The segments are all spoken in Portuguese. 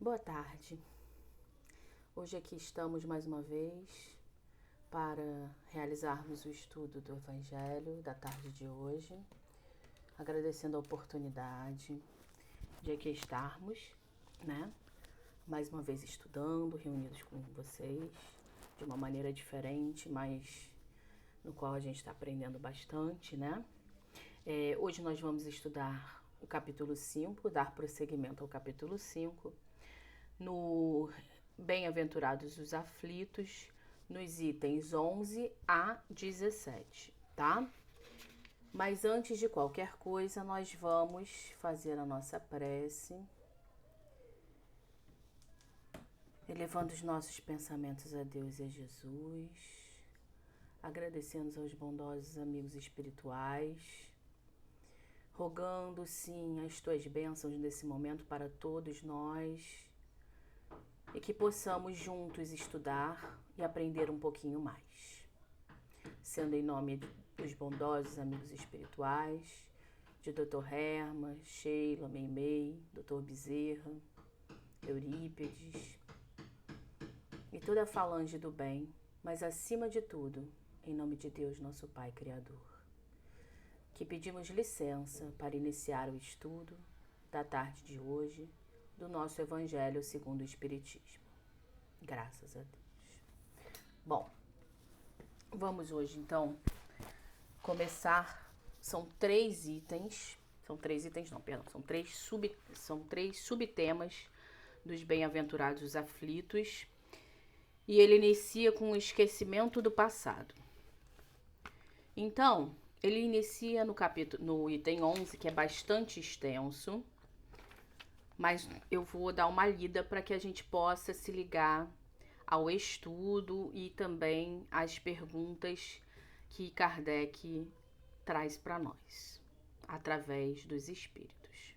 Boa tarde. Hoje aqui estamos mais uma vez para realizarmos o estudo do Evangelho da tarde de hoje, agradecendo a oportunidade de aqui estarmos, mais uma vez estudando, reunidos com vocês, de uma maneira diferente, mas no qual a gente está aprendendo bastante, Hoje nós vamos estudar o capítulo 5, dar prosseguimento ao capítulo 5, no Bem-aventurados os aflitos, nos itens 11 a 17, tá? Mas antes de qualquer coisa, nós vamos fazer a nossa prece, elevando os nossos pensamentos a Deus e a Jesus, agradecendo aos bondosos amigos espirituais, rogando, sim, as tuas bênçãos nesse momento para todos nós, e que possamos juntos estudar e aprender um pouquinho mais. Sendo em nome dos bondosos amigos espirituais, de Dr. Herma, Sheila, Meimei, Dr. Bezerra, Eurípides e toda a falange do bem, mas acima de tudo, em nome de Deus, nosso Pai Criador, que pedimos licença para iniciar o estudo da tarde de hoje, do nosso Evangelho segundo o Espiritismo. Graças a Deus. Bom, vamos hoje então começar. São três subtemas dos Bem-aventurados os aflitos, e ele inicia com o esquecimento do passado. Então, ele inicia no item 11, que é bastante extenso, mas eu vou dar uma lida para que a gente possa se ligar ao estudo e também às perguntas que Kardec traz para nós, através dos espíritos.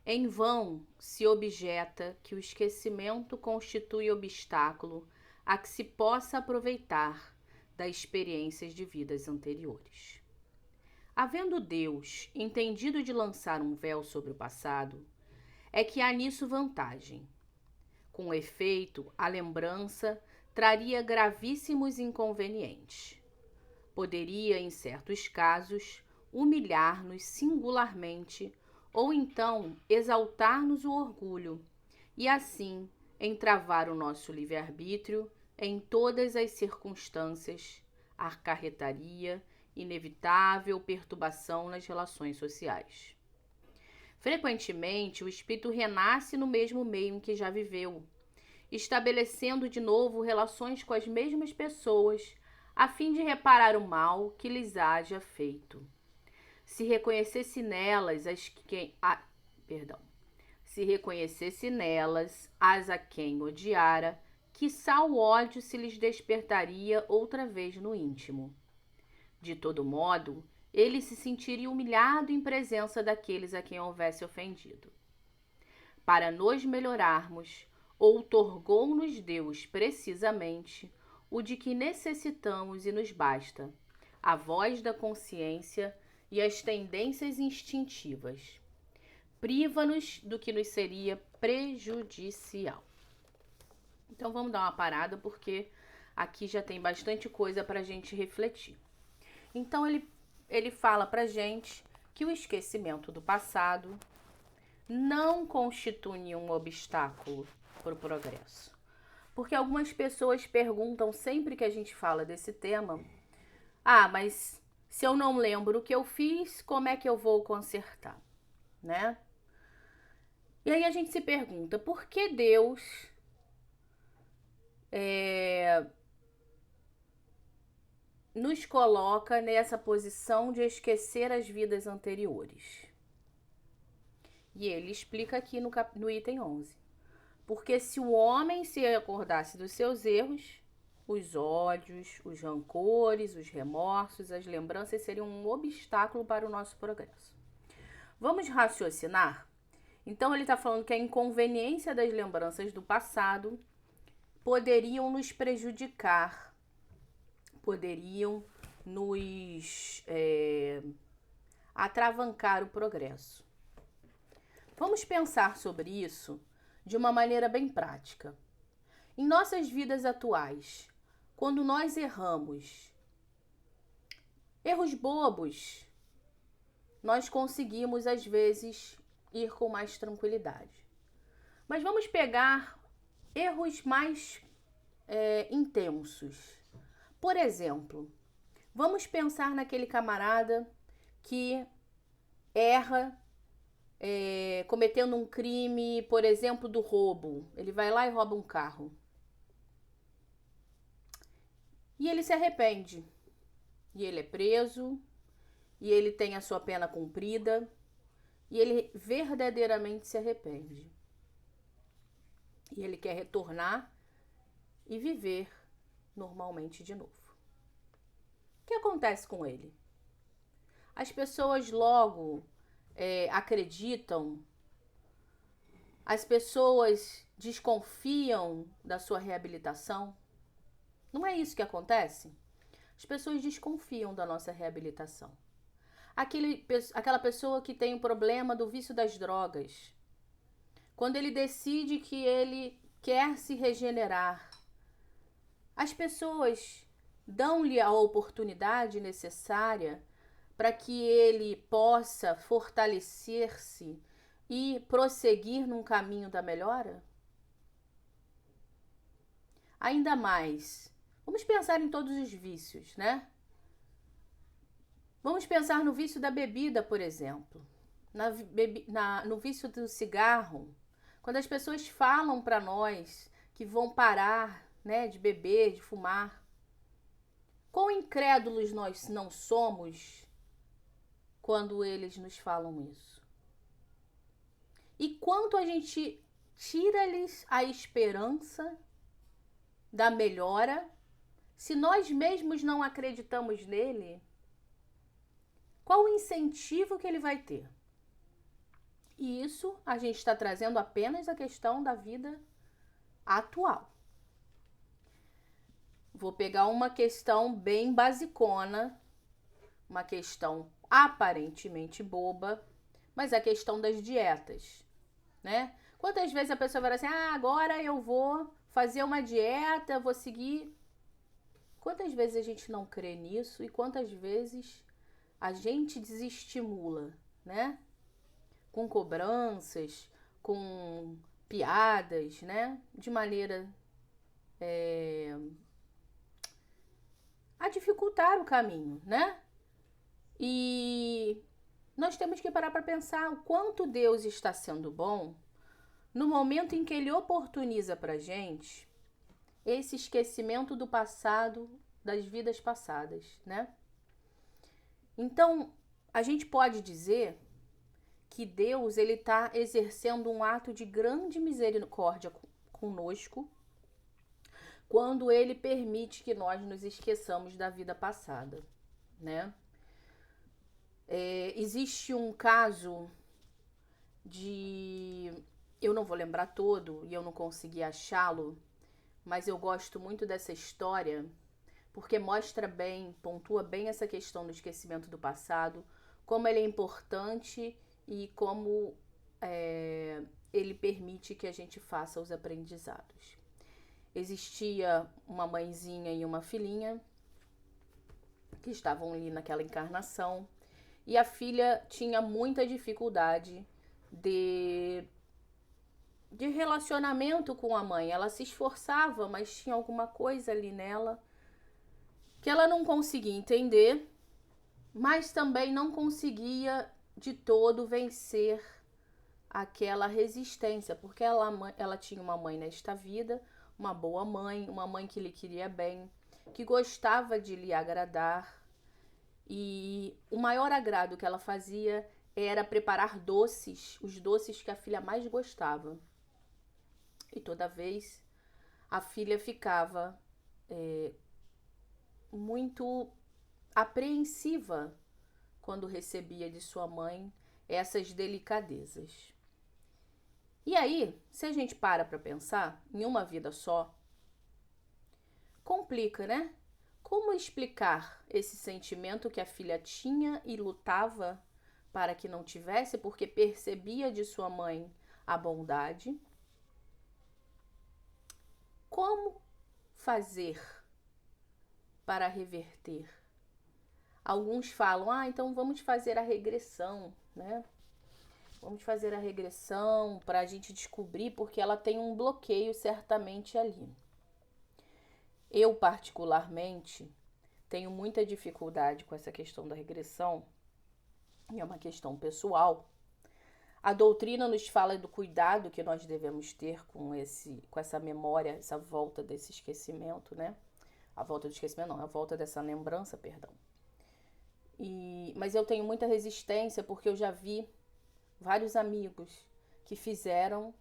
Em vão se objeta que o esquecimento constitui obstáculo a que se possa aproveitar das experiências de vidas anteriores. Havendo Deus entendido de lançar um véu sobre o passado, é que há nisso vantagem. Com efeito, a lembrança traria gravíssimos inconvenientes. Poderia, em certos casos, humilhar-nos singularmente ou então exaltar-nos o orgulho e, assim, entravar o nosso livre-arbítrio em todas as circunstâncias, acarretaria inevitável perturbação nas relações sociais. Frequentemente, o espírito renasce no mesmo meio em que já viveu, estabelecendo de novo relações com as mesmas pessoas, a fim de reparar o mal que lhes haja feito. Se reconhecesse nelas as a quem odiara, quiçá o ódio se lhes despertaria outra vez no íntimo. De todo modo, ele se sentiria humilhado em presença daqueles a quem houvesse ofendido. Para nos melhorarmos, outorgou-nos Deus precisamente o de que necessitamos e nos basta, a voz da consciência e as tendências instintivas. Priva-nos do que nos seria prejudicial. Então vamos dar uma parada, porque aqui já tem bastante coisa para a gente refletir. Então ele fala para a gente que o esquecimento do passado não constitui um obstáculo para o progresso. Porque algumas pessoas perguntam sempre que a gente fala desse tema: mas se eu não lembro o que eu fiz, como é que eu vou consertar? E aí a gente se pergunta, por que Deus nos coloca nessa posição de esquecer as vidas anteriores? E ele explica aqui no item 11. Porque se o homem se acordasse dos seus erros, os ódios, os rancores, os remorsos, as lembranças seriam um obstáculo para o nosso progresso. Vamos raciocinar? Então ele está falando que a inconveniência das lembranças do passado poderiam nos prejudicar, poderiam nos atravancar o progresso. Vamos pensar sobre isso de uma maneira bem prática. Em nossas vidas atuais, quando nós erramos, erros bobos, nós conseguimos às vezes ir com mais tranquilidade. Mas vamos pegar erros mais intensos. Por exemplo, vamos pensar naquele camarada que erra cometendo um crime, por exemplo, do roubo. Ele vai lá e rouba um carro. E ele se arrepende. E ele é preso. E ele tem a sua pena cumprida. E ele verdadeiramente se arrepende. E ele quer retornar e viver normalmente de novo. O que acontece com ele? As pessoas logo acreditam, as pessoas desconfiam da sua reabilitação. Não é isso que acontece? As pessoas desconfiam da nossa reabilitação. Aquela pessoa que tem o problema do vício das drogas, quando ele decide que ele quer se regenerar, as pessoas dão-lhe a oportunidade necessária para que ele possa fortalecer-se e prosseguir num caminho da melhora? Ainda mais, vamos pensar em todos os vícios, né? Vamos pensar no vício da bebida, por exemplo, no vício do cigarro. Quando as pessoas falam para nós que vão parar, né, de beber, de fumar, quão incrédulos nós não somos quando eles nos falam isso? E quanto a gente tira-lhes a esperança da melhora, se nós mesmos não acreditamos nele, qual o incentivo que ele vai ter? E isso a gente está trazendo apenas a questão da vida atual. Vou pegar uma questão bem basicona, uma questão aparentemente boba, mas é a questão das dietas, né? Quantas vezes a pessoa vai assim, agora eu vou fazer uma dieta, vou seguir. Quantas vezes a gente não crê nisso e quantas vezes a gente desestimula, né? Com cobranças, com piadas, né? De maneira a dificultar o caminho, né? E nós temos que parar para pensar o quanto Deus está sendo bom no momento em que Ele oportuniza para gente esse esquecimento do passado, das vidas passadas, né? Então, a gente pode dizer que Deus ele está exercendo um ato de grande misericórdia conosco quando Ele permite que nós nos esqueçamos da vida passada, né? Existe um caso eu não vou lembrar todo e eu não consegui achá-lo, mas eu gosto muito dessa história porque mostra bem, pontua bem essa questão do esquecimento do passado, como ele é importante e como ele permite que a gente faça os aprendizados. Existia uma mãezinha e uma filhinha que estavam ali naquela encarnação e a filha tinha muita dificuldade de relacionamento com a mãe. Ela se esforçava, mas tinha alguma coisa ali nela que ela não conseguia entender, mas também não conseguia de todo vencer aquela resistência, porque ela tinha uma mãe nesta vida, uma boa mãe, uma mãe que lhe queria bem, que gostava de lhe agradar, e o maior agrado que ela fazia era preparar doces, os doces que a filha mais gostava. E toda vez a filha ficava muito apreensiva quando recebia de sua mãe essas delicadezas. E aí, se a gente para pensar em uma vida só, complica, né? Como explicar esse sentimento que a filha tinha e lutava para que não tivesse, porque percebia de sua mãe a bondade, Como fazer para reverter? Alguns falam, então vamos fazer a regressão, né? Vamos fazer a regressão para a gente descobrir, porque ela tem um bloqueio certamente ali. Eu, particularmente, tenho muita dificuldade com essa questão da regressão, e é uma questão pessoal. A doutrina nos fala do cuidado que nós devemos ter com essa memória, essa volta desse esquecimento, né? A volta do esquecimento não, a volta dessa lembrança, perdão. Mas eu tenho muita resistência porque eu já vi vários amigos que fizeram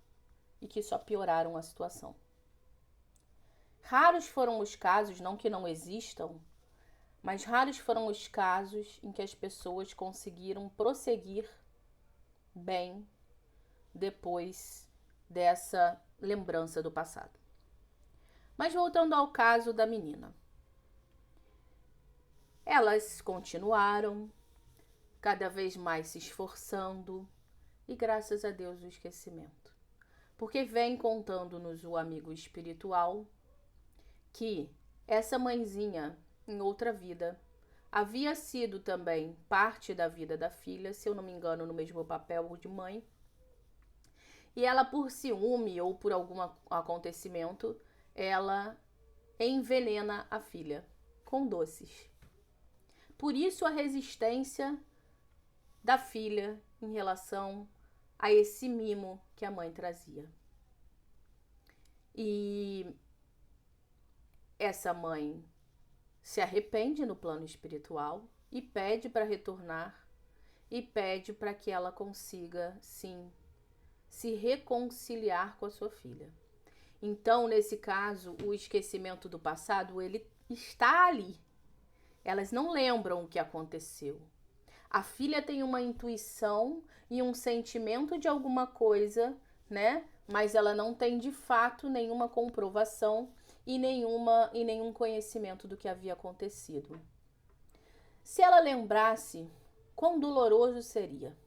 e que só pioraram a situação. Raros foram os casos, não que não existam, mas raros foram os casos em que as pessoas conseguiram prosseguir bem depois dessa lembrança do passado. Mas voltando ao caso da menina. Elas continuaram cada vez mais se esforçando e graças a Deus o esquecimento. Porque vem contando-nos o amigo espiritual que essa mãezinha, em outra vida, havia sido também parte da vida da filha, se eu não me engano, no mesmo papel de mãe. E ela, por ciúme ou por algum acontecimento, ela envenena a filha com doces. Por isso a resistência da filha em relação a esse mimo que a mãe trazia. E essa mãe se arrepende no plano espiritual e pede para retornar e pede para que ela consiga, sim, se reconciliar com a sua filha. Então, nesse caso, o esquecimento do passado, ele está ali. Elas não lembram o que aconteceu. A filha tem uma intuição e um sentimento de alguma coisa, né? Mas ela não tem de fato nenhuma comprovação e nenhum conhecimento do que havia acontecido. Se ela lembrasse, quão doloroso seria,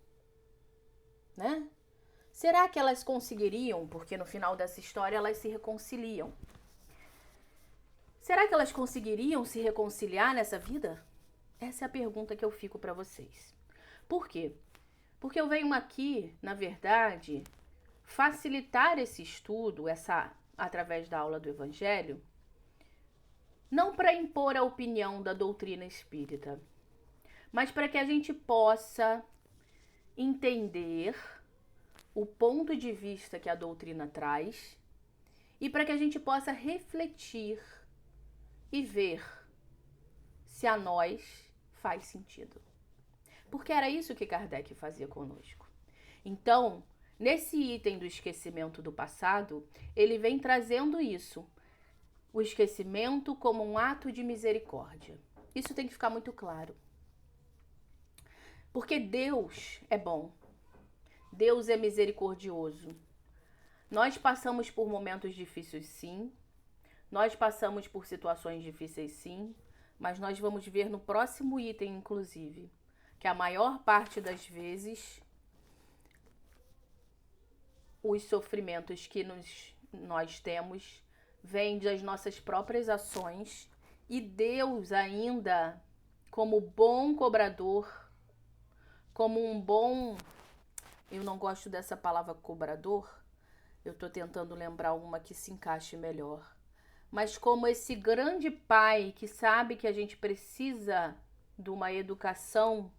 né? Será que elas conseguiriam? Porque no final dessa história elas se reconciliam. Será que elas conseguiriam se reconciliar nessa vida? Essa é a pergunta que eu fico para vocês. Por quê? Porque eu venho aqui, na verdade, facilitar esse estudo, através da aula do Evangelho, não para impor a opinião da doutrina espírita, mas para que a gente possa entender o ponto de vista que a doutrina traz e para que a gente possa refletir e ver se a nós faz sentido. Porque era isso que Kardec fazia conosco. Então, nesse item do esquecimento do passado, ele vem trazendo isso. O esquecimento como um ato de misericórdia. Isso tem que ficar muito claro. Porque Deus é bom. Deus é misericordioso. Nós passamos por momentos difíceis, sim. Nós passamos por situações difíceis, sim. Mas nós vamos ver no próximo item, inclusive, que a maior parte das vezes os sofrimentos que nós temos vêm das nossas próprias ações e Deus ainda, como bom cobrador, como um bom... Eu não gosto dessa palavra cobrador, eu estou tentando lembrar uma que se encaixe melhor. Mas como esse grande pai que sabe que a gente precisa de uma educação,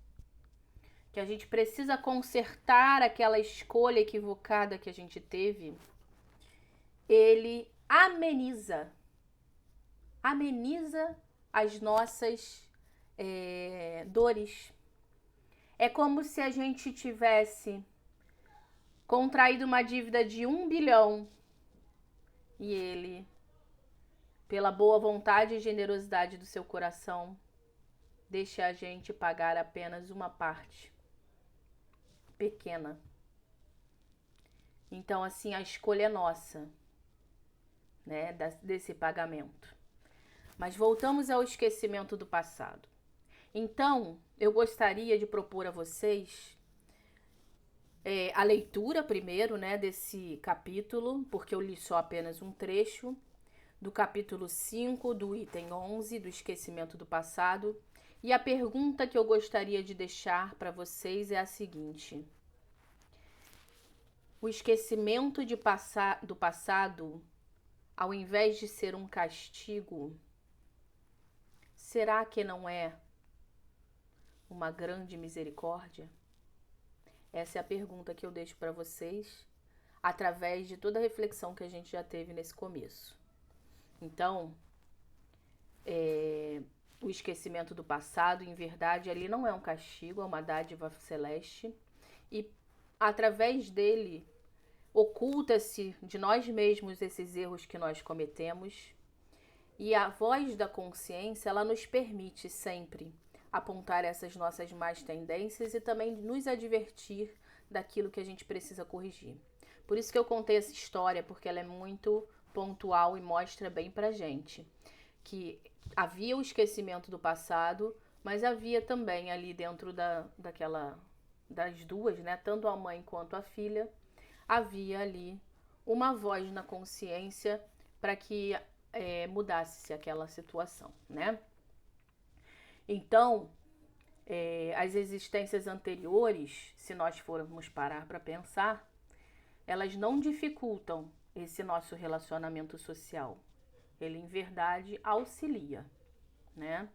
que a gente precisa consertar aquela escolha equivocada que a gente teve, ele ameniza as nossas dores. É como se a gente tivesse contraído uma dívida de 1 bilhão e ele, pela boa vontade e generosidade do seu coração, deixa a gente pagar apenas uma parte pequena. Então, assim, a escolha é nossa, né, desse pagamento. Mas voltamos ao esquecimento do passado. Então, eu gostaria de propor a vocês a leitura primeiro, né, desse capítulo, porque eu li só apenas um trecho, do capítulo 5, do item 11, do esquecimento do passado. E a pergunta que eu gostaria de deixar para vocês é a seguinte: o esquecimento do passado, ao invés de ser um castigo, será que não é uma grande misericórdia? Essa é a pergunta que eu deixo para vocês, através de toda a reflexão que a gente já teve nesse começo. Então, o esquecimento do passado, em verdade, ali não é um castigo, é uma dádiva celeste. E através dele, oculta-se de nós mesmos esses erros que nós cometemos. E a voz da consciência, ela nos permite sempre apontar essas nossas más tendências e também nos advertir daquilo que a gente precisa corrigir. Por isso que eu contei essa história, porque ela é muito pontual e mostra bem pra gente que havia o esquecimento do passado, mas havia também ali dentro das duas, né, tanto a mãe quanto a filha, havia ali uma voz na consciência para que mudasse aquela situação, né? Então, as existências anteriores, se nós formos parar para pensar, elas não dificultam esse nosso relacionamento social. Ele, em verdade, auxilia, né?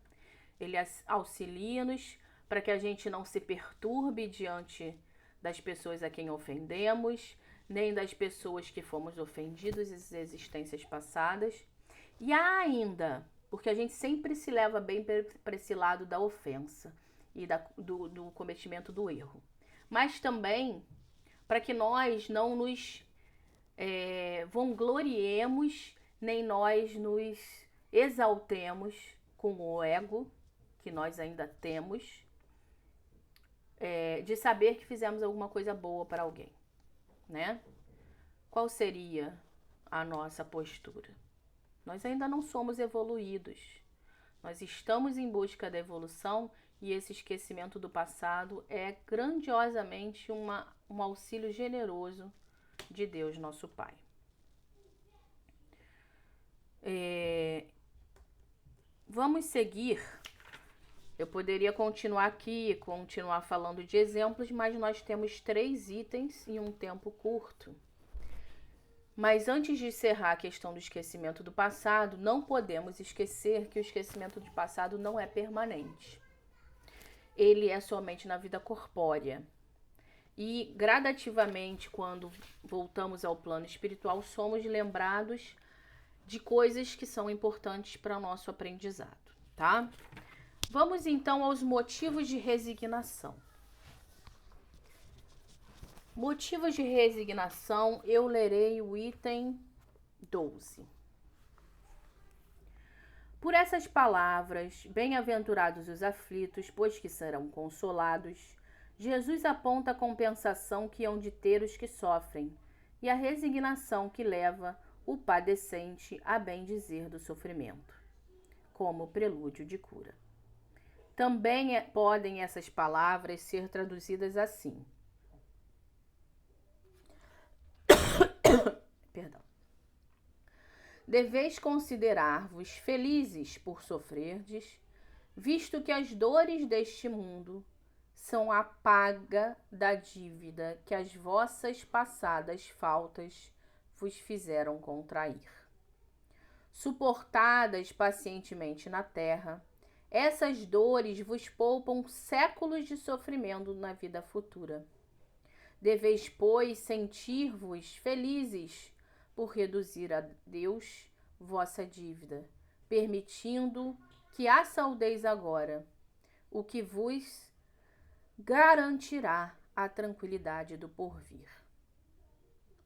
Ele auxilia-nos para que a gente não se perturbe diante das pessoas a quem ofendemos, nem das pessoas que fomos ofendidos em existências passadas. E há ainda, porque a gente sempre se leva bem para esse lado da ofensa e do cometimento do erro. Mas também para que nós não nos vangloriemos, nem nós nos exaltemos com o ego que nós ainda temos, de saber que fizemos alguma coisa boa para alguém, né? Qual seria a nossa postura? Nós ainda não somos evoluídos. Nós estamos em busca da evolução e esse esquecimento do passado é grandiosamente um auxílio generoso de Deus, nosso Pai. Vamos seguir. Eu poderia continuar aqui, continuar falando de exemplos, mas nós temos 3 itens em um tempo curto. Mas antes de encerrar a questão do esquecimento do passado, não podemos esquecer que o esquecimento do passado não é permanente. Ele é somente na vida corpórea. E gradativamente, quando voltamos ao plano espiritual, somos lembrados de coisas que são importantes para o nosso aprendizado, tá? Vamos então aos motivos de resignação. Motivos de resignação, eu lerei o item 12. Por essas palavras, bem-aventurados os aflitos, pois que serão consolados, Jesus aponta a compensação que hão de ter os que sofrem e a resignação que leva o padecente a bendizer do sofrimento, como prelúdio de cura. Também podem essas palavras ser traduzidas assim. Perdão. Deveis considerar-vos felizes por sofrerdes, visto que as dores deste mundo são a paga da dívida que as vossas passadas faltas vos fizeram contrair. Suportadas pacientemente na terra, essas dores vos poupam séculos de sofrimento na vida futura. Deveis, pois, sentir-vos felizes por reduzir a Deus vossa dívida, permitindo que a saudeis agora, o que vos garantirá a tranquilidade do porvir.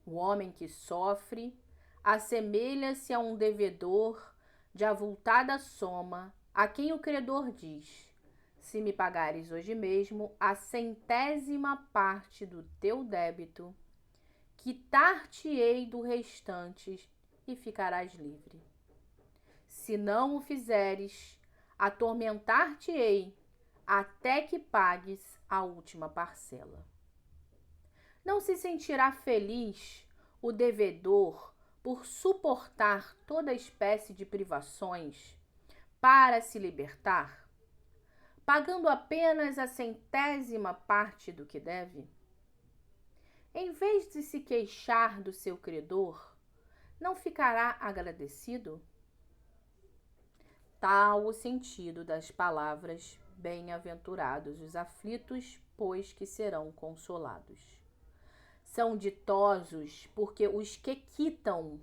O homem que sofre assemelha-se a um devedor de avultada soma, a quem o credor diz: se me pagares hoje mesmo a 100ª parte do teu débito, quitar-te-ei do restante e ficarás livre. Se não o fizeres, atormentar-te-ei até que pagues a última parcela. Não se sentirá feliz o devedor por suportar toda espécie de privações para se libertar, pagando apenas a 100ª parte do que deve? Em vez de se queixar do seu credor, não ficará agradecido? Tal o sentido das palavras: bem-aventurados os aflitos, pois que serão consolados. São ditosos porque os que quitam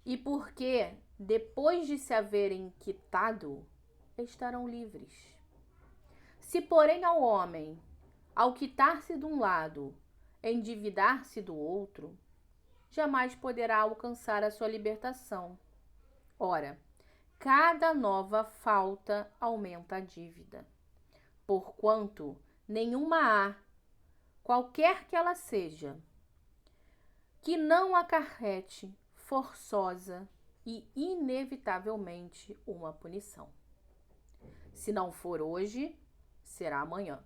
e porque, depois de se haverem quitado, estarão livres. Se, porém, ao homem, ao quitar-se de um lado, endividar-se do outro, jamais poderá alcançar a sua libertação. Ora, cada nova falta aumenta a dívida, porquanto nenhuma há, qualquer que ela seja, que não acarrete forçosa e inevitavelmente uma punição. Se não for hoje, será amanhã.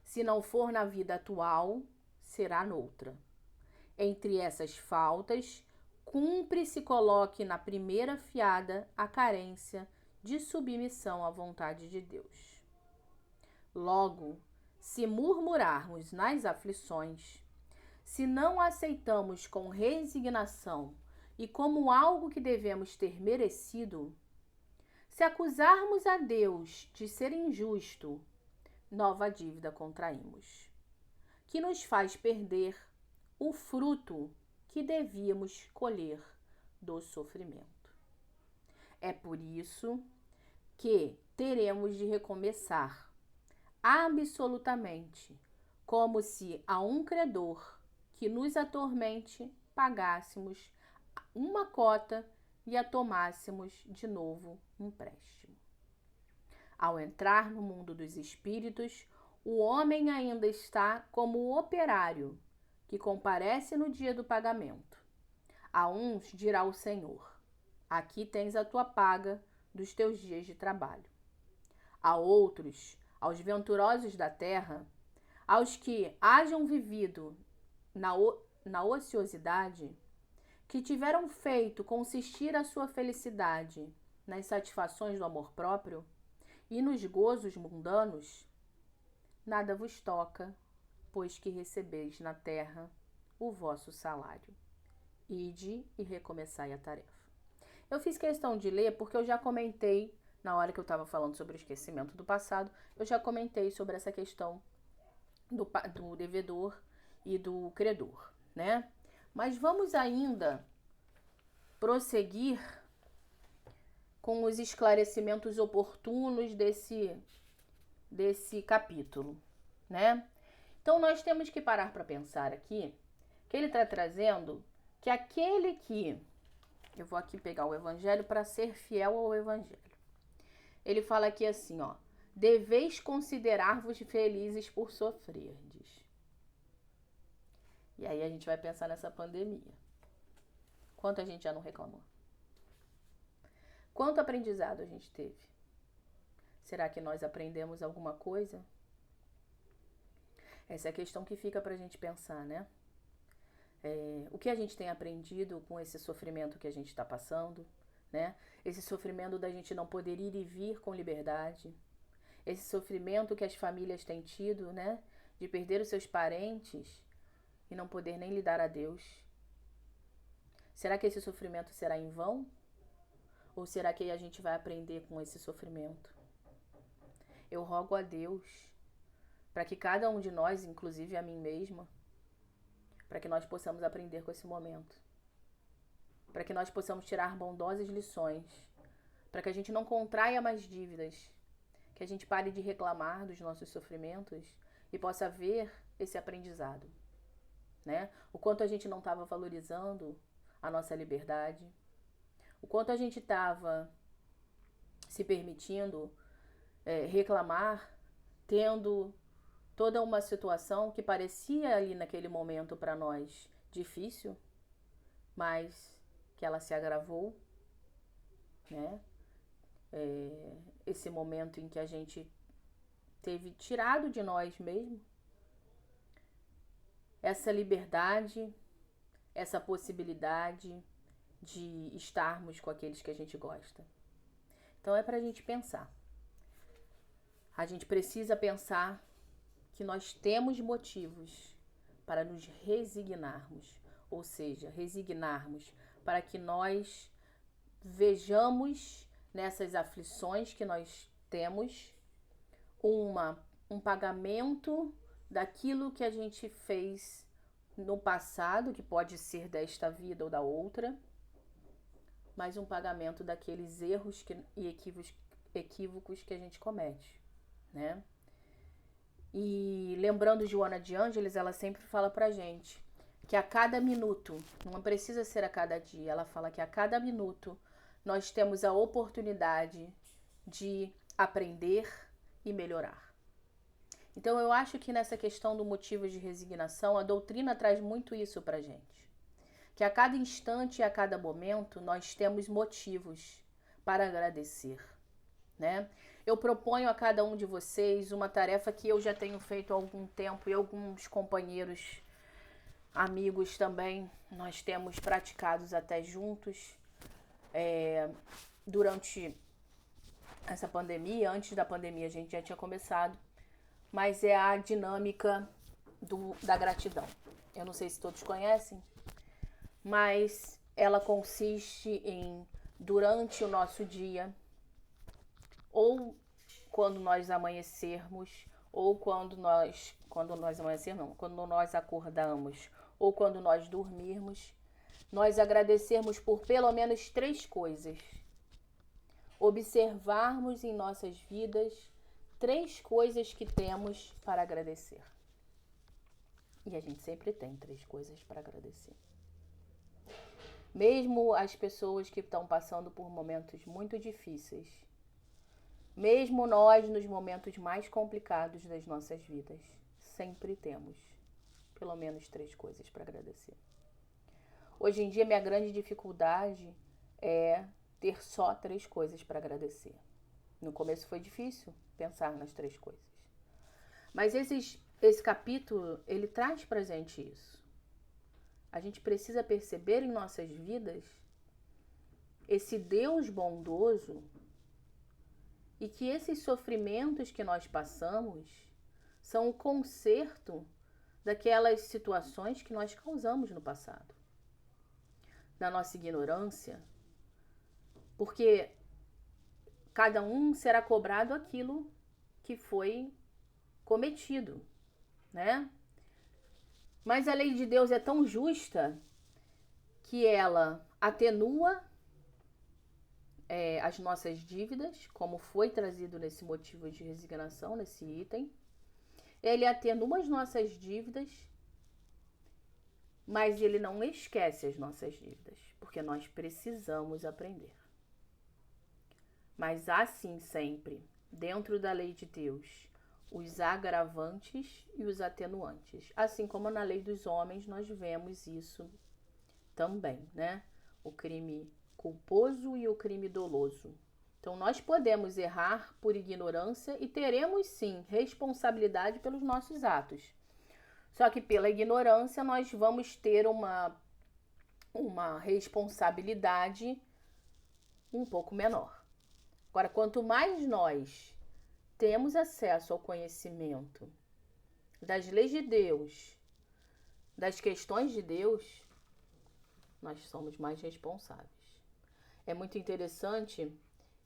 Se não for na vida atual, será noutra. Entre essas faltas, cumpre se coloque na primeira fiada a carência de submissão à vontade de Deus. Logo, se murmurarmos nas aflições, se não aceitamos com resignação e como algo que devemos ter merecido, se acusarmos a Deus de ser injusto, nova dívida contraímos, que nos faz perder o fruto que devíamos colher do sofrimento. É por isso que teremos de recomeçar absolutamente, como se a um credor que nos atormente pagássemos uma cota e a tomássemos de novo um empréstimo. Ao entrar no mundo dos espíritos, o homem ainda está como o operário que comparece no dia do pagamento. A uns dirá o Senhor: aqui tens a tua paga dos teus dias de trabalho. A outros, aos venturosos da terra, aos que hajam vivido na ociosidade, que tiveram feito consistir a sua felicidade nas satisfações do amor próprio e nos gozos mundanos, nada vos toca, pois que recebeis na terra o vosso salário. Ide e recomeçai a tarefa. Eu fiz questão de ler porque eu já comentei, na hora que eu estava falando sobre o esquecimento do passado, eu já comentei sobre essa questão do devedor e do credor, né? Mas vamos ainda prosseguir com os esclarecimentos oportunos desse capítulo, né? Então, nós temos que parar para pensar aqui que ele está trazendo que aquele que... Eu vou aqui pegar o evangelho para ser fiel ao evangelho. Ele fala aqui assim, ó: deveis considerar-vos felizes por sofrerdes. E aí a gente vai pensar nessa pandemia. Quanto a gente já não reclamou? Quanto aprendizado a gente teve? Será que nós aprendemos alguma coisa? Essa é a questão que fica para a gente pensar, né? O que a gente tem aprendido com esse sofrimento que a gente está passando, né? Esse sofrimento da gente não poder ir e vir com liberdade. Esse sofrimento que as famílias têm tido, né? De perder os seus parentes e não poder nem lidar a Deus. Será que esse sofrimento será em vão? Ou será que a gente vai aprender com esse sofrimento? Eu rogo a Deus para que cada um de nós, inclusive a mim mesma, para que nós possamos aprender com esse momento. Para que nós possamos tirar bondosas lições. Para que a gente não contraia mais dívidas. Que a gente pare de reclamar dos nossos sofrimentos e possa ver esse aprendizado, né? O quanto a gente não estava valorizando a nossa liberdade. O quanto a gente estava se permitindo reclamar, tendo toda uma situação que parecia ali naquele momento para nós difícil, mas que ela se agravou, né? Esse momento em que a gente teve tirado de nós mesmo essa liberdade, essa possibilidade de estarmos com aqueles que a gente gosta. Então é pra gente pensar. A gente precisa pensar que nós temos motivos para nos resignarmos, ou seja, resignarmos para que nós vejamos nessas aflições que nós temos um pagamento daquilo que a gente fez no passado, que pode ser desta vida ou da outra, mas um pagamento daqueles erros e equívocos que a gente comete, né? E lembrando Joana de Ângeles, ela sempre fala pra gente que a cada minuto, não precisa ser a cada dia, ela fala que a cada minuto nós temos a oportunidade de aprender e melhorar. Então eu acho que nessa questão do motivo de resignação, a doutrina traz muito isso pra gente. Que a cada instante e a cada momento nós temos motivos para agradecer, né? Eu proponho a cada um de vocês uma tarefa que eu já tenho feito há algum tempo e alguns companheiros, amigos também, nós temos praticados até juntos durante essa pandemia. Antes da pandemia a gente já tinha começado, mas é a dinâmica da gratidão. Eu não sei se todos conhecem, mas ela consiste em, durante o nosso dia, ou quando nós amanhecermos, ou quando nós acordamos, ou quando nós dormirmos, nós agradecermos por pelo menos 3 coisas. Observarmos em nossas vidas 3 coisas que temos para agradecer. E a gente sempre tem 3 coisas para agradecer. Mesmo as pessoas que estão passando por momentos muito difíceis, mesmo nós nos momentos mais complicados das nossas vidas, sempre temos pelo menos 3 coisas para agradecer. Hoje em dia, minha grande dificuldade é ter só 3 coisas para agradecer. No começo foi difícil pensar nas 3 coisas. Mas esse capítulo, ele traz pra gente isso. A gente precisa perceber em nossas vidas esse Deus bondoso e que esses sofrimentos que nós passamos são o conserto daquelas situações que nós causamos no passado. Da nossa ignorância, porque cada um será cobrado aquilo que foi cometido, né? Mas a lei de Deus é tão justa que ela atenua as nossas dívidas, como foi trazido nesse motivo de resignação, nesse item. Ele atenua as nossas dívidas, mas ele não esquece as nossas dívidas, porque nós precisamos aprender. Mas há sim sempre, dentro da lei de Deus, os agravantes e os atenuantes. Assim como na lei dos homens nós vemos isso também, né? O crime culposo e o crime doloso. Então nós podemos errar por ignorância e teremos sim responsabilidade pelos nossos atos. Só que pela ignorância nós vamos ter uma responsabilidade um pouco menor. Agora, quanto mais nós temos acesso ao conhecimento das leis de Deus, das questões de Deus, nós somos mais responsáveis. É muito interessante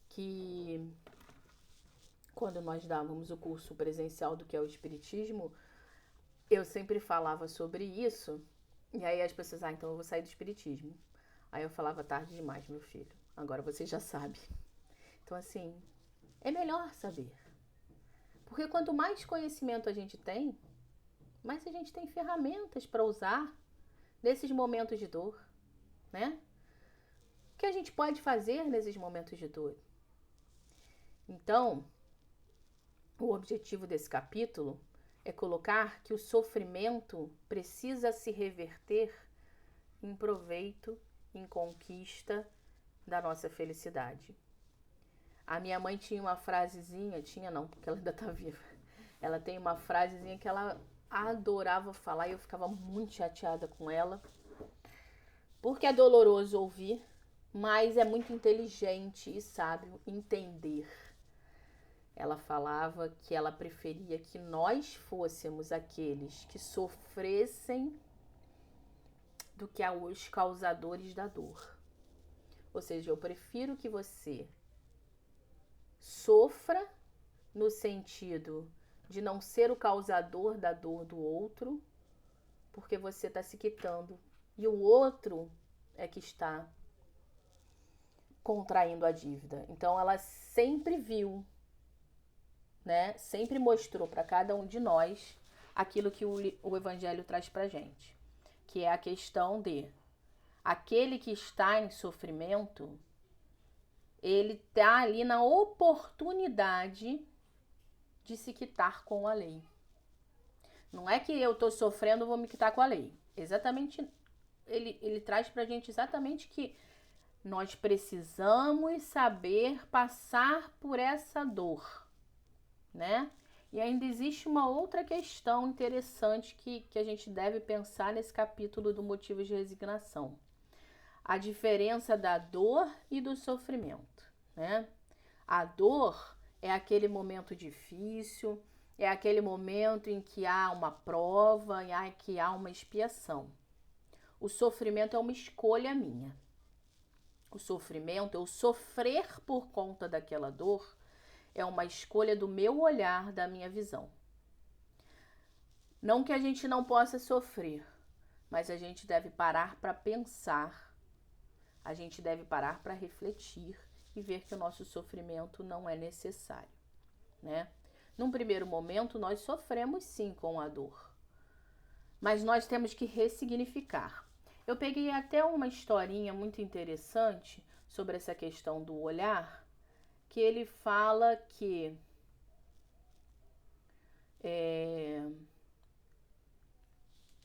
que quando nós dávamos o curso presencial do que é o Espiritismo, eu sempre falava sobre isso, e aí as pessoas, então eu vou sair do Espiritismo. Aí eu falava, tarde demais, meu filho, agora você já sabe. Então assim, é melhor saber. Porque quanto mais conhecimento a gente tem, mais a gente tem ferramentas para usar nesses momentos de dor, né? O que a gente pode fazer nesses momentos de dor? Então, o objetivo desse capítulo é colocar que o sofrimento precisa se reverter em proveito, em conquista da nossa felicidade. A minha mãe tinha uma frasezinha, tinha não, porque ela ainda tá viva. Ela tem uma frasezinha que ela adorava falar e eu ficava muito chateada com ela. Porque é doloroso ouvir, mas é muito inteligente e sábio entender. Ela falava que ela preferia que nós fôssemos aqueles que sofressem do que os causadores da dor. Ou seja, eu prefiro que você sofra no sentido de não ser o causador da dor do outro, porque você está se quitando e o outro é que está contraindo a dívida. Então ela sempre viu, né? Sempre mostrou para cada um de nós aquilo que o Evangelho traz para gente, que é a questão de aquele que está em sofrimento, ele está ali na oportunidade de se quitar com a lei. Não é que eu estou sofrendo, vou me quitar com a lei. Exatamente, ele traz pra gente exatamente que nós precisamos saber passar por essa dor, né? E ainda existe uma outra questão interessante que a gente deve pensar nesse capítulo do Motivos de Resignação. A diferença da dor e do sofrimento, né? A dor é aquele momento difícil, é aquele momento em que há uma prova, em que há uma expiação. O sofrimento é uma escolha minha. O sofrimento, eu sofrer por conta daquela dor, é uma escolha do meu olhar, da minha visão. Não que a gente não possa sofrer, mas a gente deve parar para pensar, a gente deve parar para refletir e ver que o nosso sofrimento não é necessário, né? Num primeiro momento, nós sofremos sim com a dor, mas nós temos que ressignificar. Eu peguei até uma historinha muito interessante sobre essa questão do olhar, que ele fala que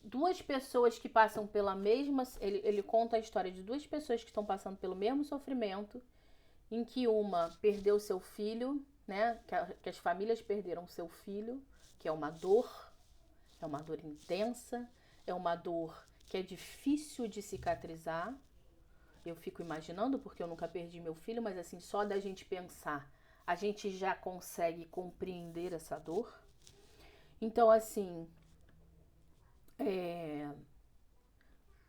duas pessoas que passam pela mesma... Ele conta a história de duas pessoas que estão passando pelo mesmo sofrimento, em que uma perdeu seu filho, né? Que as famílias perderam seu filho, que é uma dor intensa, é uma dor que é difícil de cicatrizar. Eu fico imaginando, porque eu nunca perdi meu filho, mas assim, só da gente pensar, a gente já consegue compreender essa dor. Então, assim,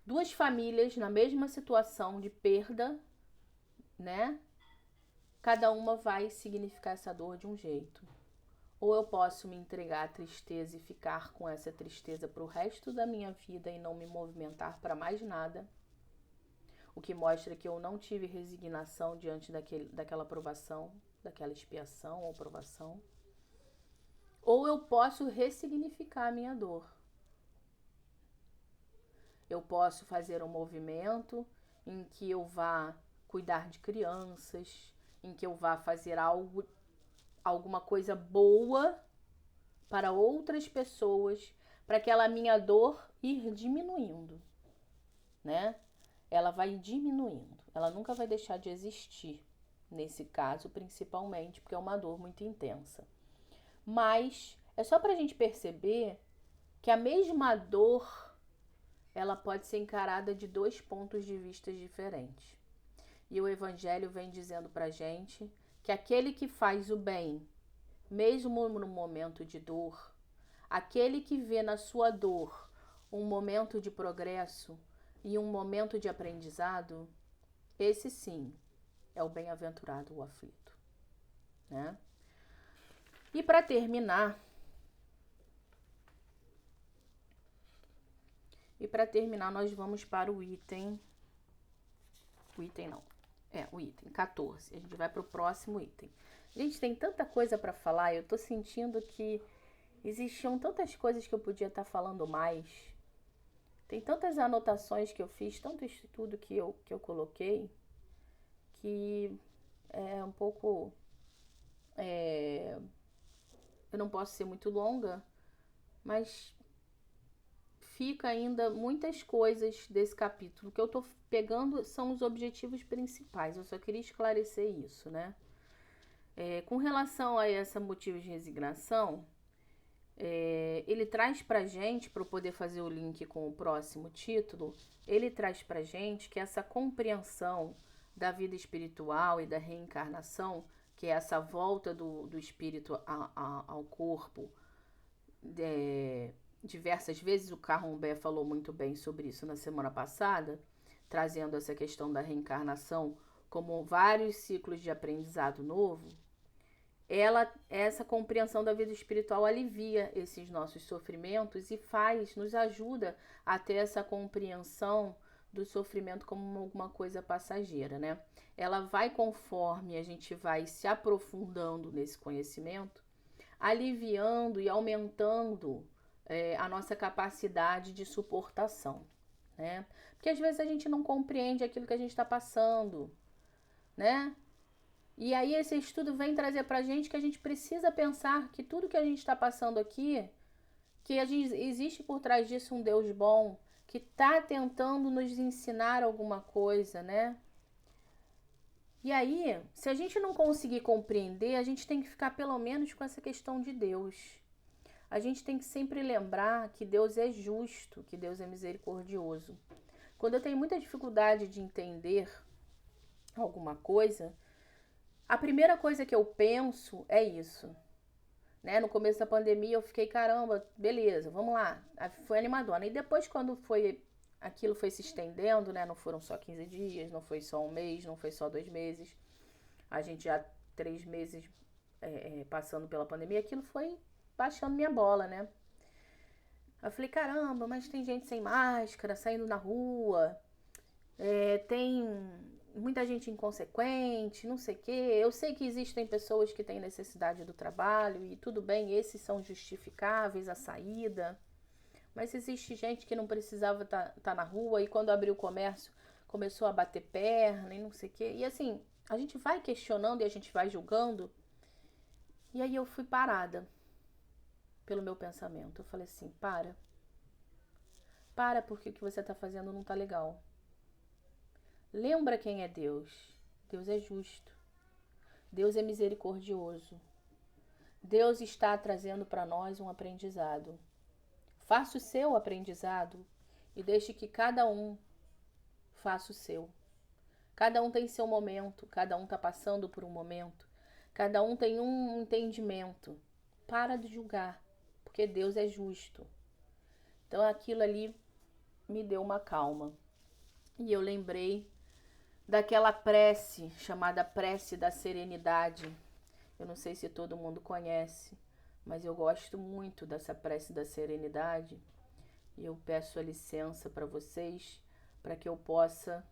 duas famílias na mesma situação de perda, né? Cada uma vai significar essa dor de um jeito. Ou eu posso me entregar à tristeza e ficar com essa tristeza para o resto da minha vida e não me movimentar para mais nada. O que mostra que eu não tive resignação diante daquela provação, daquela expiação ou provação. Ou eu posso ressignificar a minha dor. Eu posso fazer um movimento em que eu vá cuidar de crianças, em que eu vá fazer alguma coisa boa para outras pessoas, para aquela minha dor ir diminuindo, né? Ela vai diminuindo, ela nunca vai deixar de existir, nesse caso principalmente, porque é uma dor muito intensa. Mas é só para a gente perceber que a mesma dor, ela pode ser encarada de dois pontos de vista diferentes. E o Evangelho vem dizendo pra gente que aquele que faz o bem, mesmo no momento de dor, aquele que vê na sua dor um momento de progresso e um momento de aprendizado, esse sim é o bem-aventurado, o aflito, né? E para terminar, nós vamos para o item 14. A gente vai para o próximo item. Gente, tem tanta coisa para falar, eu tô sentindo que existiam tantas coisas que eu podia estar falando mais. Tem tantas anotações que eu fiz, tanto estudo que eu coloquei, que é um pouco... eu não posso ser muito longa, mas fica ainda muitas coisas desse capítulo. O que eu tô pegando são os objetivos principais. Eu só queria esclarecer isso, né? Com relação a essa motivo de resignação, ele traz pra gente, para eu poder fazer o link com o próximo título, ele traz pra gente que essa compreensão da vida espiritual e da reencarnação, que é essa volta do espírito ao corpo, diversas vezes o Carrombé falou muito bem sobre isso na semana passada, trazendo essa questão da reencarnação como vários ciclos de aprendizado novo. Essa compreensão da vida espiritual alivia esses nossos sofrimentos e nos ajuda a ter essa compreensão do sofrimento como alguma coisa passageira, né? Ela vai, conforme a gente vai se aprofundando nesse conhecimento, aliviando e aumentando a nossa capacidade de suportação, né? Porque às vezes a gente não compreende aquilo que a gente está passando, né? E aí esse estudo vem trazer pra gente que a gente precisa pensar que tudo que a gente está passando aqui, que existe por trás disso um Deus bom, que está tentando nos ensinar alguma coisa, né? E aí, se a gente não conseguir compreender, a gente tem que ficar pelo menos com essa questão de Deus. A gente tem que sempre lembrar que Deus é justo, que Deus é misericordioso. Quando eu tenho muita dificuldade de entender alguma coisa, a primeira coisa que eu penso é isso, né? No começo da pandemia eu fiquei, caramba, beleza, vamos lá. Foi animadona. E depois quando aquilo foi se estendendo, né? Não foram só 15 dias, não foi só um mês, não foi só 2 meses. A gente já 3 meses passando pela pandemia, aquilo foi baixando minha bola, né? Eu falei, caramba, mas tem gente sem máscara, saindo na rua, tem muita gente inconsequente, não sei o quê. Eu sei que existem pessoas que têm necessidade do trabalho e tudo bem, esses são justificáveis, a saída. Mas existe gente que não precisava tá na rua e quando abriu o comércio começou a bater perna e não sei o quê. E assim, a gente vai questionando e a gente vai julgando. E aí eu fui parada pelo meu pensamento. Eu falei assim, para porque o que você tá fazendo não tá legal. Lembra quem é Deus. Deus é justo. Deus é misericordioso. Deus está trazendo para nós um aprendizado. Faça o seu aprendizado e deixe que cada um faça o seu. Cada um tem seu momento, cada um está passando por um momento, cada um tem um entendimento. Para de julgar, porque Deus é justo. Então aquilo ali me deu uma calma. E eu lembrei daquela prece chamada Prece da Serenidade. Eu não sei se todo mundo conhece, mas eu gosto muito dessa Prece da Serenidade. E eu peço a licença para vocês, para que eu possa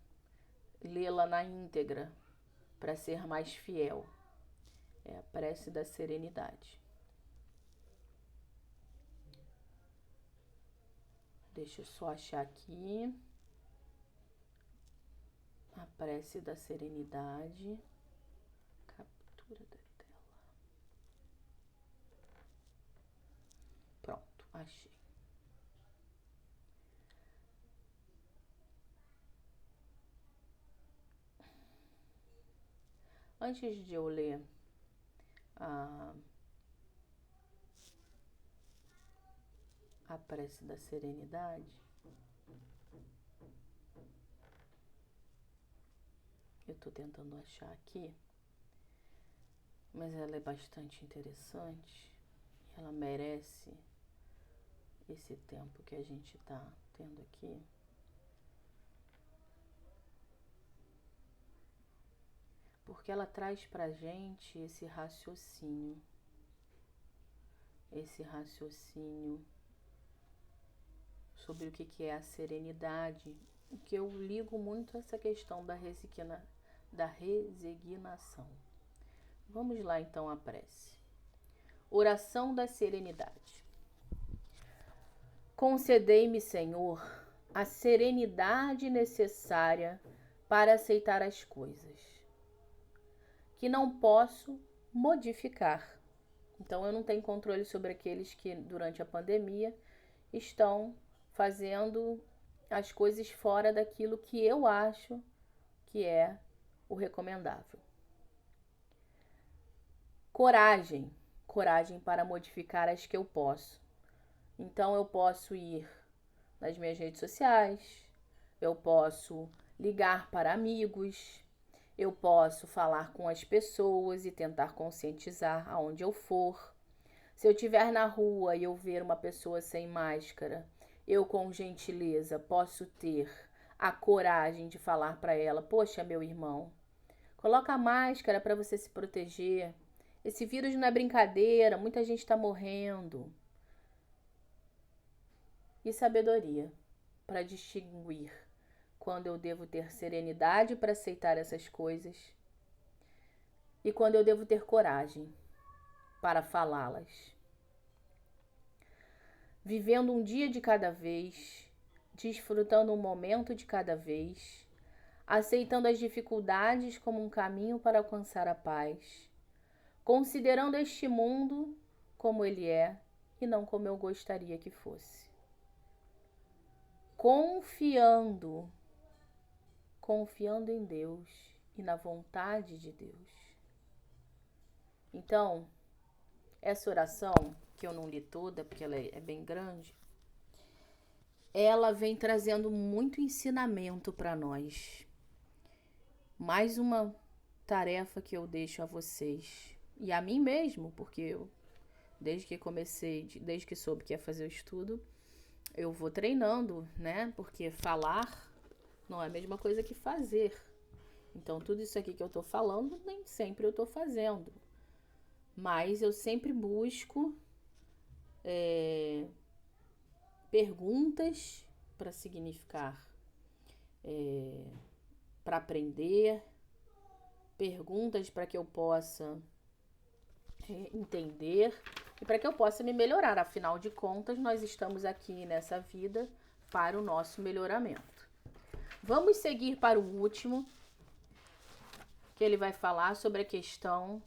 lê-la na íntegra, para ser mais fiel. É a Prece da Serenidade. Deixa eu só achar aqui. A Prece da Serenidade. Captura da tela. Pronto, achei. Antes de eu ler a Prece da Serenidade, eu tô tentando achar aqui, mas ela é bastante interessante. Ela merece esse tempo que a gente tá tendo aqui. Porque ela traz pra gente esse raciocínio sobre o que é a serenidade, que eu ligo muito a essa questão da resignação. Vamos lá então à prece. Oração da serenidade. Concedei-me, Senhor, a serenidade necessária para aceitar as coisas, que não posso modificar. Então eu não tenho controle sobre aqueles que durante a pandemia estão fazendo as coisas fora daquilo que eu acho que é o recomendável. Coragem coragem para modificar as que eu posso. Então eu posso ir nas minhas redes sociais, eu posso ligar para amigos, eu posso falar com as pessoas e tentar conscientizar aonde eu for. Se eu estiver na rua e eu ver uma pessoa sem máscara, eu com gentileza posso ter a coragem de falar para ela: poxa, meu irmão, coloca a máscara para você se proteger. Esse vírus não é brincadeira, muita gente está morrendo. E sabedoria para distinguir quando eu devo ter serenidade para aceitar essas coisas e quando eu devo ter coragem para falá-las. Vivendo um dia de cada vez, desfrutando um momento de cada vez, aceitando as dificuldades como um caminho para alcançar a paz, considerando este mundo como ele é e não como eu gostaria que fosse. Confiando em Deus e na vontade de Deus. Então, essa oração, que eu não li toda, porque ela é bem grande, ela vem trazendo muito ensinamento para nós. Mais uma tarefa que eu deixo a vocês, e a mim mesmo, porque eu, desde que soube que ia fazer o estudo, eu vou treinando, né? Porque falar não é a mesma coisa que fazer. Então, tudo isso aqui que eu tô falando, nem sempre eu tô fazendo. Mas eu sempre busco perguntas para significar, para aprender, perguntas para que eu possa entender e para que eu possa me melhorar. Afinal de contas, nós estamos aqui nessa vida para o nosso melhoramento. Vamos seguir para o último, que ele vai falar sobre a questão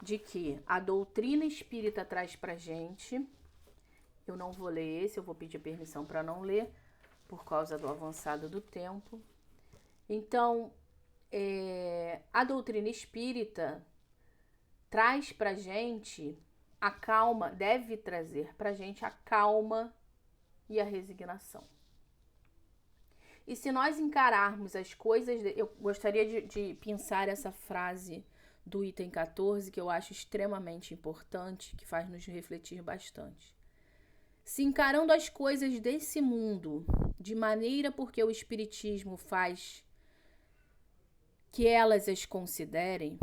de que a doutrina espírita traz pra gente. Eu não vou ler esse, eu vou pedir permissão para não ler, por causa do avançado do tempo. Então, a doutrina espírita traz pra gente a calma, deve trazer pra gente a calma e a resignação. E se nós encararmos as coisas, eu gostaria de pensar essa frase do item 14, que eu acho extremamente importante, que faz nos refletir bastante. Se encarando as coisas desse mundo de maneira porque o Espiritismo faz que elas as considerem,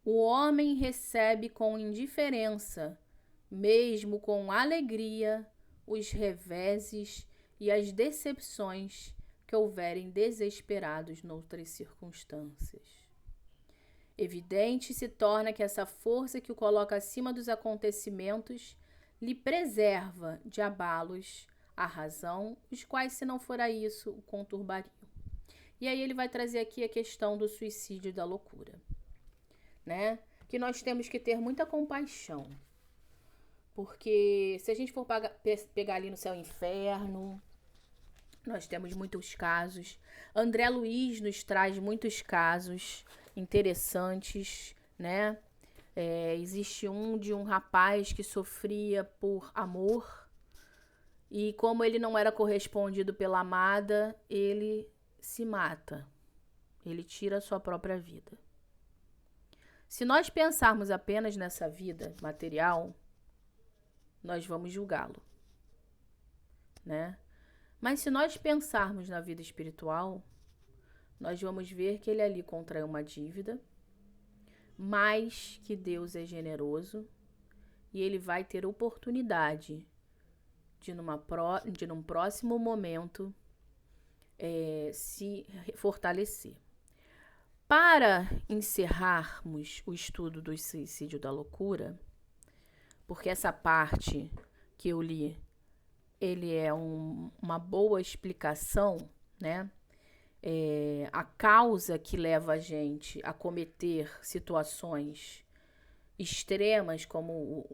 o homem recebe com indiferença, mesmo com alegria, os reveses e as decepções que houverem desesperados noutras circunstâncias. Evidente se torna que essa força que o coloca acima dos acontecimentos lhe preserva de abalos a razão, os quais, se não fora isso, o conturbariam. E aí ele vai trazer aqui a questão do suicídio e da loucura, né? Que nós temos que ter muita compaixão, porque se a gente for pegar ali no céu e inferno, nós temos muitos casos. André Luiz nos traz muitos casos interessantes, né? Existe de um rapaz que sofria por amor e, como ele não era correspondido pela amada, ele se mata. Ele tira a sua própria vida. Se nós pensarmos apenas nessa vida material, nós vamos julgá-lo, né? Mas se nós pensarmos na vida espiritual, nós vamos ver que ele ali contraiu uma dívida, mas que Deus é generoso e ele vai ter oportunidade de num próximo momento se fortalecer. Para encerrarmos o estudo do suicídio da loucura, porque essa parte que eu li, ele é uma boa explicação, né? A causa que leva a gente a cometer situações extremas, como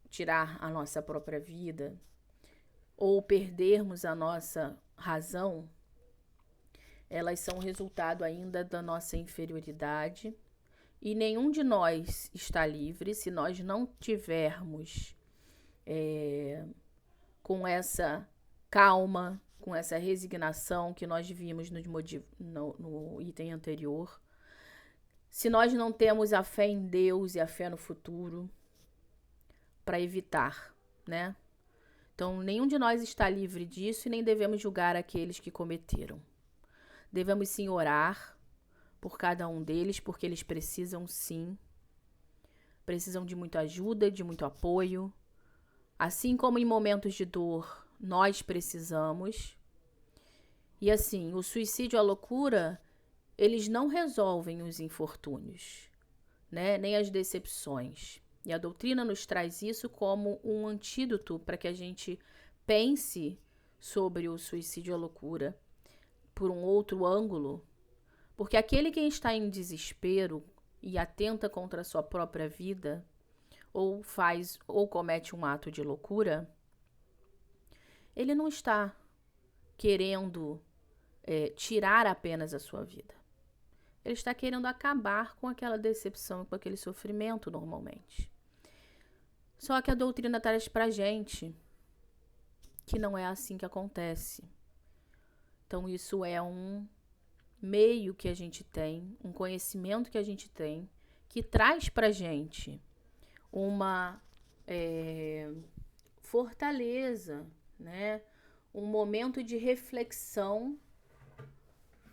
tirar a nossa própria vida ou perdermos a nossa razão, elas são resultado ainda da nossa inferioridade E nenhum de nós está livre se nós não tivermos com essa calma, com essa resignação que nós vimos no item anterior. Se nós não temos a fé em Deus e a fé no futuro para evitar, né? Então, nenhum de nós está livre disso e nem devemos julgar aqueles que cometeram. Devemos sim orar por cada um deles, porque eles precisam sim. Precisam de muita ajuda, de muito apoio. Assim como em momentos de dor, nós precisamos. E assim, o suicídio e a loucura, eles não resolvem os infortúnios, né? Nem as decepções. E a doutrina nos traz isso como um antídoto para que a gente pense sobre o suicídio e a loucura por um outro ângulo. Porque aquele que está em desespero e atenta contra a sua própria vida, ou comete um ato de loucura, ele não está querendo tirar apenas a sua vida. Ele está querendo acabar com aquela decepção, com aquele sofrimento normalmente. Só que a doutrina traz pra gente que não é assim que acontece. Então isso é um meio que a gente tem, um conhecimento que a gente tem, que traz pra gente uma fortaleza, né? Um momento de reflexão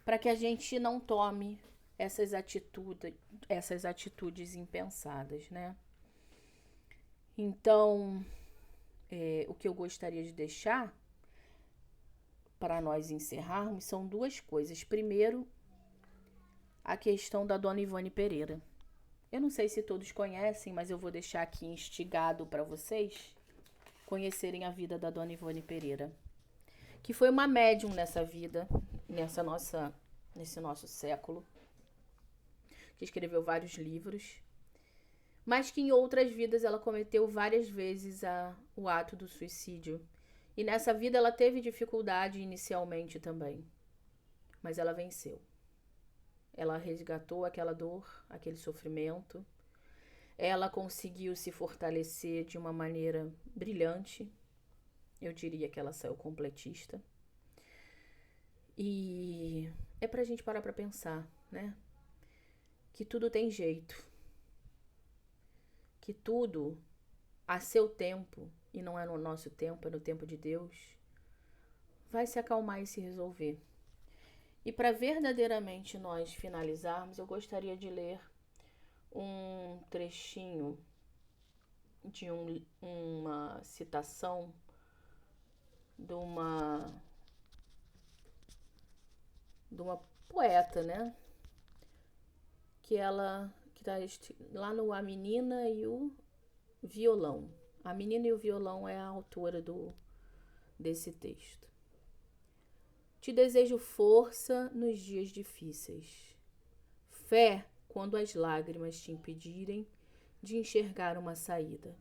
para que a gente não tome essas atitudes impensadas, né? Então, o que eu gostaria de deixar para nós encerrarmos são duas coisas. Primeiro, a questão da Dona Ivone Pereira. Eu não sei se todos conhecem, mas eu vou deixar aqui instigado para vocês conhecerem a vida da Dona Ivone Pereira, que foi uma médium nessa vida, nesse nosso século, que escreveu vários livros, mas que em outras vidas ela cometeu várias vezes o ato do suicídio. E nessa vida ela teve dificuldade inicialmente também, mas ela venceu. Ela resgatou aquela dor, aquele sofrimento. Ela conseguiu se fortalecer de uma maneira brilhante. Eu diria que ela saiu completista. E é pra gente parar pra pensar, né? Que tudo tem jeito. Que tudo, a seu tempo, e não é no nosso tempo, é no tempo de Deus, vai se acalmar e se resolver. E para verdadeiramente nós finalizarmos, eu gostaria de ler um trechinho de uma citação de uma poeta, né? Que está lá no A Menina e o Violão. A Menina e o Violão é a autora desse texto. Te desejo força nos dias difíceis, fé quando as lágrimas te impedirem de enxergar uma saída,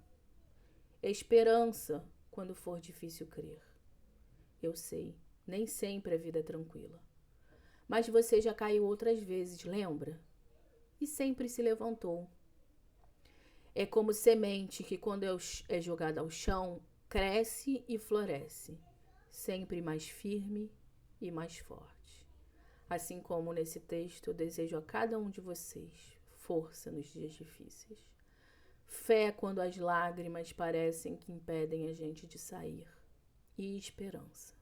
esperança quando for difícil crer. Eu sei, nem sempre a vida é tranquila, mas você já caiu outras vezes, lembra? E sempre se levantou. É como semente que, quando é jogada ao chão, cresce e floresce, sempre mais firme e mais forte. Assim como nesse texto, eu desejo a cada um de vocês força nos dias difíceis, fé quando as lágrimas parecem que impedem a gente de sair, e esperança.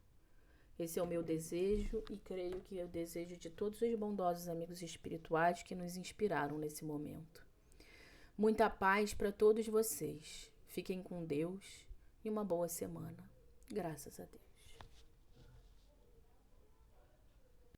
Esse é o meu desejo e creio que é o desejo de todos os bondosos amigos espirituais que nos inspiraram nesse momento. Muita paz para todos vocês. Fiquem com Deus e uma boa semana. Graças a Deus.